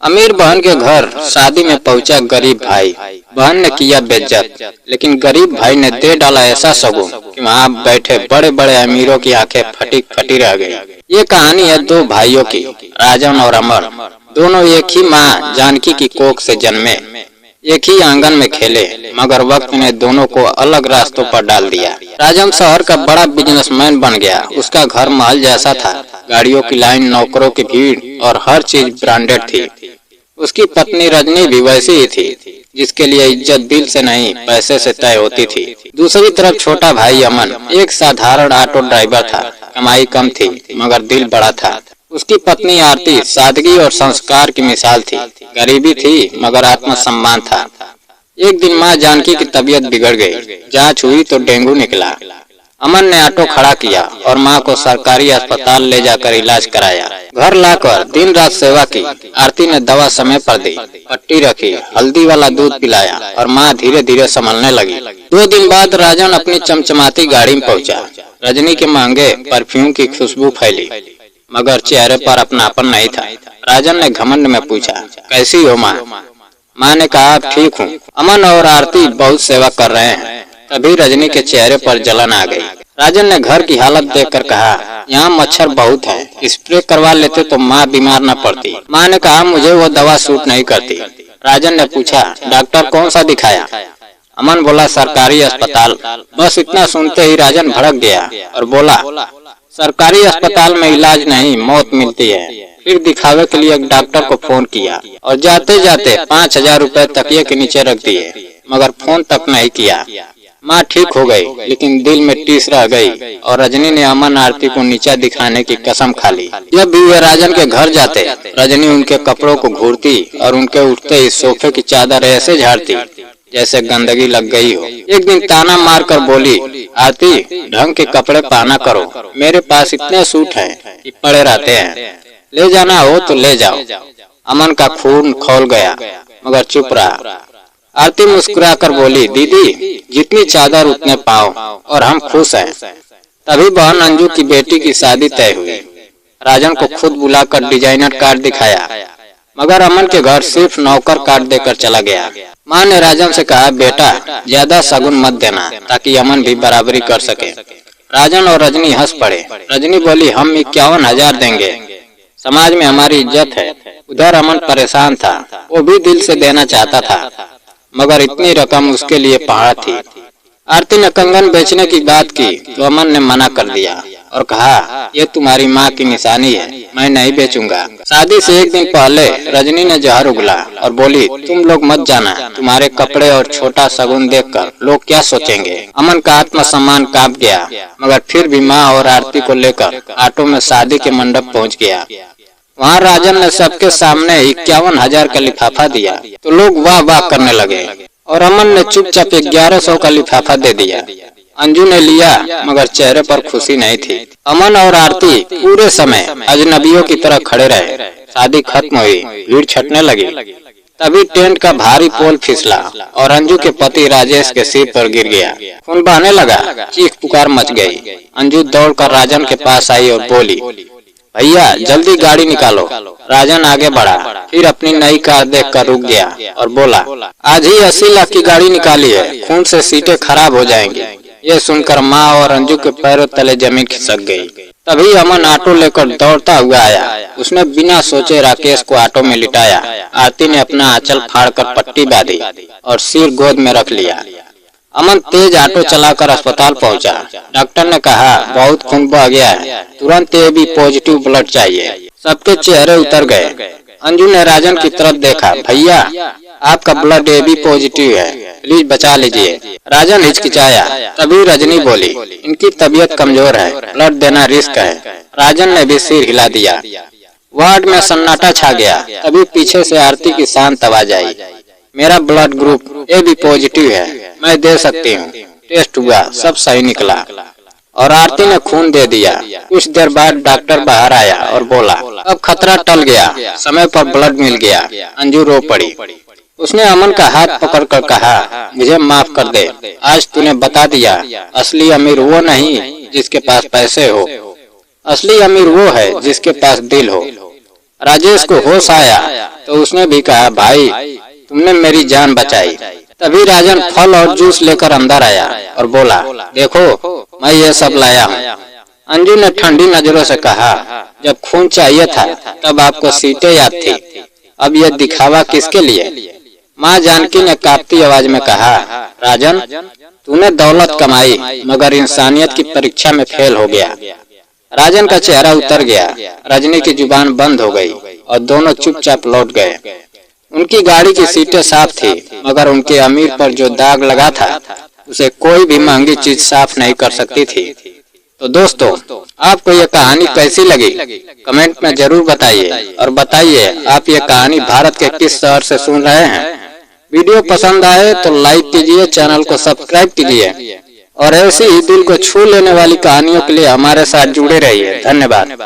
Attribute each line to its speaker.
Speaker 1: अमीर बहन के घर शादी में पहुंचा गरीब भाई। बहन ने किया बेइज्जत, लेकिन गरीब भाई ने दे डाला ऐसा शगुन कि वहां बैठे बड़े बड़े अमीरों की आंखें फटी फटी रह गई। ये कहानी है दो भाइयों की, राजन और अमर। दोनों एक ही माँ जानकी की कोख से जन्मे, एक ही आंगन में खेले, मगर वक्त ने दोनों को अलग रास्तों पर डाल दिया। राजन शहर का बड़ा बिजनेसमैन बन गया। उसका घर महल जैसा था, गाड़ियों की लाइन, नौकरों की भीड़ और हर चीज ब्रांडेड थी। उसकी पत्नी रजनी भी वैसी ही थी, जिसके लिए इज्जत दिल से नहीं पैसे से तय होती थी। दूसरी तरफ छोटा भाई अमन एक साधारण ऑटो ड्राइवर था। कमाई कम थी मगर दिल बड़ा था। उसकी पत्नी आरती सादगी और संस्कार की मिसाल थी। गरीबी थी मगर आत्मसम्मान था। एक दिन माँ जानकी की तबीयत बिगड़ गई। जांच हुई तो डेंगू निकला। अमन ने ऑटो खड़ा किया और माँ को सरकारी अस्पताल ले जाकर इलाज कराया। घर लाकर दिन रात सेवा की। आरती ने दवा समय पर दी, पट्टी रखी, हल्दी वाला दूध पिलाया और माँ धीरे धीरे संभलने लगी। 2 दिन बाद राजन अपनी चमचमाती गाड़ी में पहुंचा। रजनी के महंगे परफ्यूम की खुशबू फैली, मगर चेहरे पर अपनापन नहीं था। राजन ने घमंड में पूछा, कैसी हो माँ? माँ ने कहा, ठीक हूँ। अमन और आरती बहुत सेवा कर रहे हैं। तभी रजनी के चेहरे पर जलन आ गई। राजन ने घर की हालत देखकर कहा, यहाँ मच्छर बहुत है, स्प्रे करवा लेते तो माँ बीमार न पड़ती। माँ ने कहा, मुझे वो दवा सूट नहीं करती। राजन ने पूछा, डॉक्टर कौन सा दिखाया? अमन बोला, सरकारी अस्पताल। बस इतना सुनते ही राजन भड़क गया और बोला, सरकारी अस्पताल में इलाज नहीं, मौत मिलती है। फिर दिखावे के लिए एक डॉक्टर को फोन किया और जाते जाते 5000 रुपए तकिए के नीचे रख दिए, मगर फोन तक नहीं किया। माँ ठीक हो गई, लेकिन दिल में टीस रह गई और रजनी ने अमन आरती को नीचा दिखाने की कसम खा ली। जब भी वे राजन के घर जाते, रजनी उनके कपड़ों को घूरती और उनके उठते ही सोफे की चादर ऐसे झाड़ती जैसे गंदगी लग गई हो। एक दिन ताना मार कर बोली, आरती ढंग के कपड़े पहना करो, मेरे पास इतने सूट हैं कि पड़े रहते हैं, ले जाना हो तो ले जाओ। अमन का खून खौल गया मगर चुप रहा। आरती मुस्कुराकर बोली, दीदी जितनी चादर उतने पाओ और हम खुश हैं। तभी बहन अंजू की बेटी की शादी तय हुई। राजन को खुद बुलाकर डिजाइनर कार्ड दिखाया, मगर अमन के घर सिर्फ नौकर कार्ड देकर चला गया। माँ ने राजन से कहा, बेटा ज्यादा शगुन मत देना ताकि अमन भी बराबरी कर सके। राजन और रजनी हंस पड़े। रजनी बोली, हम 51,000 देंगे, समाज में हमारी इज्जत है। उधर अमन परेशान था, वो भी दिल से देना चाहता था, मगर इतनी रकम उसके लिए पहाड़ थी। आरती ने कंगन बेचने की बात की तो अमन ने मना कर दिया और कहा, ये तुम्हारी माँ की निशानी है, मैं नहीं बेचूंगा। शादी से एक दिन पहले रजनी ने जहर उगला और बोली, तुम लोग मत जाना, तुम्हारे कपड़े और छोटा शगुन देखकर लोग क्या सोचेंगे। अमन का आत्मसम्मान कांप गया, मगर फिर भी माँ और आरती को लेकर ऑटो में शादी के मंडप पहुँच गया। वहाँ राजन ने सबके सामने 51,000 का लिफाफा दिया तो लोग वाह वाह करने लगे और अमन ने चुपचाप 1100 का लिफाफा दे दिया। अंजू ने लिया मगर चेहरे पर खुशी नहीं थी। अमन और आरती पूरे समय अजनबियों की तरह खड़े रहे। शादी खत्म हुई, भीड़ छटने लगी। तभी टेंट का भारी पोल फिसला और अंजू के पति राजेश के सिर पर गिर गया। खून बहने लगा, चीख पुकार मच गई। अंजू दौड़कर राजन के पास आई और बोली, भैया जल्दी गाड़ी निकालो। राजन आगे बढ़ा, फिर अपनी नई कार देखकर रुक गया और बोला, आज ही 80 लाख की गाड़ी निकाली है, खून से सीटें खराब हो जाएंगी। ये सुनकर माँ और अंजू के पैरों तले जमीन खिसक गई। तभी अमन ऑटो लेकर दौड़ता हुआ आया। उसने बिना सोचे राकेश को ऑटो में लिटाया। आरती ने अपना आंचल फाड़कर पट्टी बांधी और सिर गोद में रख लिया। अमन तेज ऑटो चलाकर अस्पताल पहुंचा। डॉक्टर ने कहा, बहुत खून बह गया है, तुरंत AB पॉजिटिव ब्लड चाहिए। सबके चेहरे उतर गए। अंजू ने राजन की तरफ देखा, भैया आपका ब्लड AB पॉजिटिव है, प्लीज बचा लीजिए। राजन हिचकिचाया। तभी रजनी बोली, इनकी तबीयत कमजोर है, ब्लड देना रिस्क है। राजन ने भी सिर हिला दिया। वार्ड में सन्नाटा छा गया। तभी पीछे से आरती की शांत आवाज आई, मेरा ब्लड ग्रुप AB पॉजिटिव है, मैं दे सकती हूँ। टेस्ट हुआ, सब सही निकला और आरती ने खून दे दिया। कुछ देर बाद डॉक्टर बाहर आया और बोला, अब खतरा टल गया, समय पर ब्लड मिल गया। अंजू रो पड़ी। उसने अमन का हाथ पकड़कर कहा, मुझे माफ कर दे, आज तूने बता दिया असली अमीर वो नहीं जिसके पास पैसे हो, असली अमीर वो है जिसके पास दिल हो। राजेश को होश आया तो उसने भी कहा, भाई तुमने मेरी जान बचाई। तभी राजन फल और जूस लेकर अंदर आया और बोला, देखो मैं ये सब लाया हूँ। अंजू ने ठंडी नजरों से कहा, जब खून चाहिए था तब आपको सीटें याद थी, अब यह दिखावा किसके लिए? माँ जानकी ने कांपती आवाज में कहा, राजन तूने दौलत कमाई मगर इंसानियत की परीक्षा में फेल हो गया। राजन का चेहरा उतर गया, रजनी की जुबान बंद हो गई और दोनों चुपचाप लौट गए। उनकी गाड़ी की सीटें साफ थी मगर उनके अमीर पर जो दाग लगा था उसे कोई भी महंगी चीज साफ नहीं कर सकती थी। तो दोस्तों, आपको यह कहानी कैसी लगी कमेंट में जरूर बताइए, और बताइए आप ये कहानी भारत के किस शहर से सुन रहे हैं। वीडियो पसंद आए तो लाइक कीजिए, चैनल को सब्सक्राइब कीजिए और ऐसी ही दिल को छू लेने वाली कहानियों के लिए हमारे साथ जुड़े रहिए। धन्यवाद।